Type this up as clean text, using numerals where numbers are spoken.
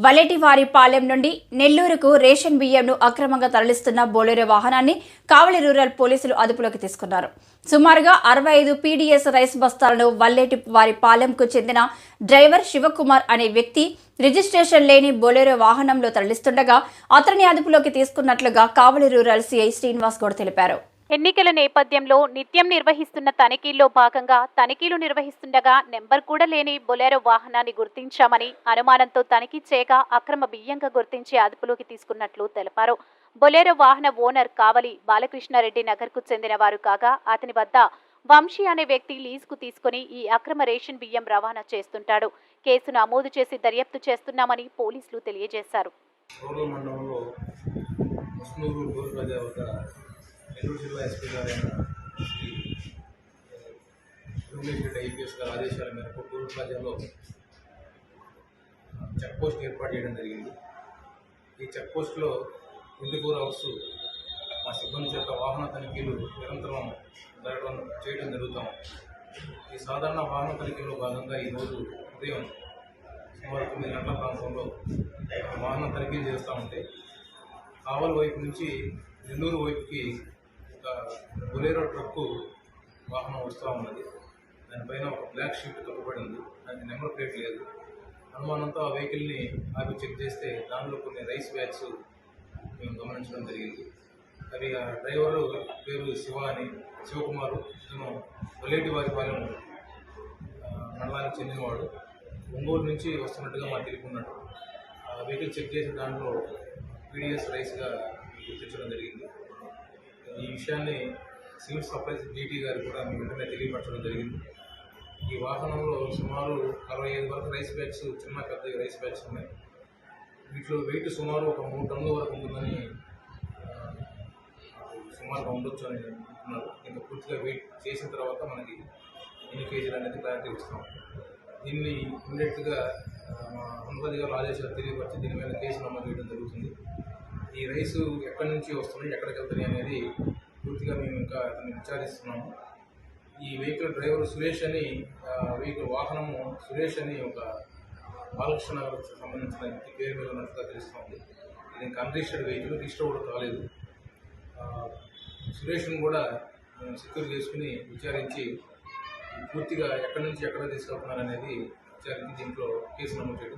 వలేటివారిపాలెం నుండి నెల్లూరుకు రేషన్ బియ్యంను అక్రమంగా తరలిస్తున్న బొలెరో వాహనాన్ని కావలి రూరల్ పోలీసులు అదుపులోకి తీసుకున్నారు. సుమారుగా 65 పీడీఎస్ రైస్ బస్తాలను వలేటివారిపాలెంకు చెందిన డ్రైవర్ శివకుమార్ అనే వ్యక్తి రిజిస్ట్రేషన్ లేని బొలెరో వాహనంలో తరలిస్తుండగా అతన్ని అదుపులోకి తీసుకున్నట్లుగా కావలి రూరల్ సీఐ శ్రీనివాస్ గౌడ్ తెలిపారు. ఎన్నికల నేపథ్యంలో నిత్యం నిర్వహిస్తున్న తనిఖీల్లో భాగంగా తనిఖీలు నిర్వహిస్తుండగా నెంబర్ కూడా లేని బొలెరో వాహనాన్ని గుర్తించామని అనుమానంతో తనిఖీ చేయగా అక్రమ బియ్యంగా గుర్తించి అదుపులోకి తీసుకున్నట్లు తెలిపారు. బొలెరో వాహన ఓనర్ కావలి బాలకృష్ణారెడ్డి నగర్కు చెందిన వారు కాగా అతని వద్ద వంశీ అనే వ్యక్తి లీజుకు తీసుకుని ఈ అక్రమ రేషన్ బియ్యం రవాణా చేస్తుంటాడు. కేసు నమోదు చేసి దర్యాప్తు చేస్తున్నామని పోలీసులు తెలియజేశారు. నెల్లూరు జిల్లా ఎస్పీ గారైన శ్రీ రెడ్డి ఐపీఎస్ గారి ఆదేశాల మేరకు టూరు ప్లాజాలో చెక్ పోస్ట్ ఏర్పాటు చేయడం జరిగింది. ఈ చెక్ పోస్టులో 24 అవర్స్ మా సిబ్బంది చేత వాహన తనిఖీలు నిరంతరం చేయడం జరుగుతాం. ఈ సాధారణ వాహన తనిఖీలో భాగంగా ఈరోజు ఉదయం సుమారు 9 గంటల ప్రాంతంలో వాహన తనిఖీలు చేస్తూ ఉంటే కావలి వైపు నుంచి నెల్లూరు వైపుకి బొలెరో ట్రక్కు వాహనం వస్తూ ఉన్నది. దానిపైన ఒక బ్లాక్ షీట్ కప్పబడి ఉంది. దానికి నెంబర్ ప్లేట్ లేదు. అనుమానంతో ఆ వెహికల్ని ఆపి చెక్ చేస్తే దానిలో కొన్ని రైస్ బ్యాగ్స్ మేము గమనించడం జరిగింది. అవి ఆ డ్రైవరు పేరు శివకుమారు. ఇతను వలేటివారిపాలెం మండలానికి చెందినవాడు. ఒంగోలు నుంచి వస్తున్నట్టుగా మాకు తెలుపుకున్నాడు. ఆ వెహికల్ చెక్ చేసి దాంట్లో పీడీఎస్ రైస్గా గుర్తించడం జరిగింది. ఈ విషయాన్ని సివిల్ సప్లైస్ డీటీ గారు కూడా మీ వెంటనే తెలియపరచడం జరిగింది. ఈ వాహనంలో సుమారు 65 వరకు రైస్ బ్యాగ్స్, చిన్న పెద్ద రైస్ బ్యాగ్స్ ఉన్నాయి. వీటిలో వెయిట్ సుమారు ఒక 3 టన్నుల వరకు ఉంటుందని సుమారుగా ఉండొచ్చు అని అంటున్నారు. ఇంకా పూర్తిగా వెయిట్ చేసిన తర్వాత మనకి ఎన్ని కేజీలు అనేది క్లారిటీ ఇస్తాం. దీన్ని ఇమ్మీడియట్గా మా ఉన్నతాధికారుల ఆదేశాలు తెలియపరిచి దీని మీద కేసు నమోదు చేయడం జరుగుతుంది. ఈ రైసు ఎక్కడి నుంచి వస్తున్నాయి, ఎక్కడికి వెళ్తున్నాయి అనేది పూర్తిగా మేము ఇంకా అతన్ని విచారిస్తున్నాము. ఈ వెహికల్ డ్రైవర్ సురేష్ అని, వెహికల్ వాహనము సురేష్ అని ఒక బాలకృష్ణ నగర్కి సంబంధించిన వ్యక్తి పేరు మీద ఉన్నట్టుగా తెలుస్తుంది. ఇది ఇంకా అన్రిజిస్టర్డ్ వెహికల్, రిజిస్టర్ కూడా కాలేదు. సురేష్ను కూడా మేము సెక్యూర్ చేసుకుని విచారించి పూర్తిగా ఎక్కడి నుంచి ఎక్కడ తీసుకెళ్తున్నారు అనేది విచారించి దీంట్లో కేసు నమోదు చేయడం.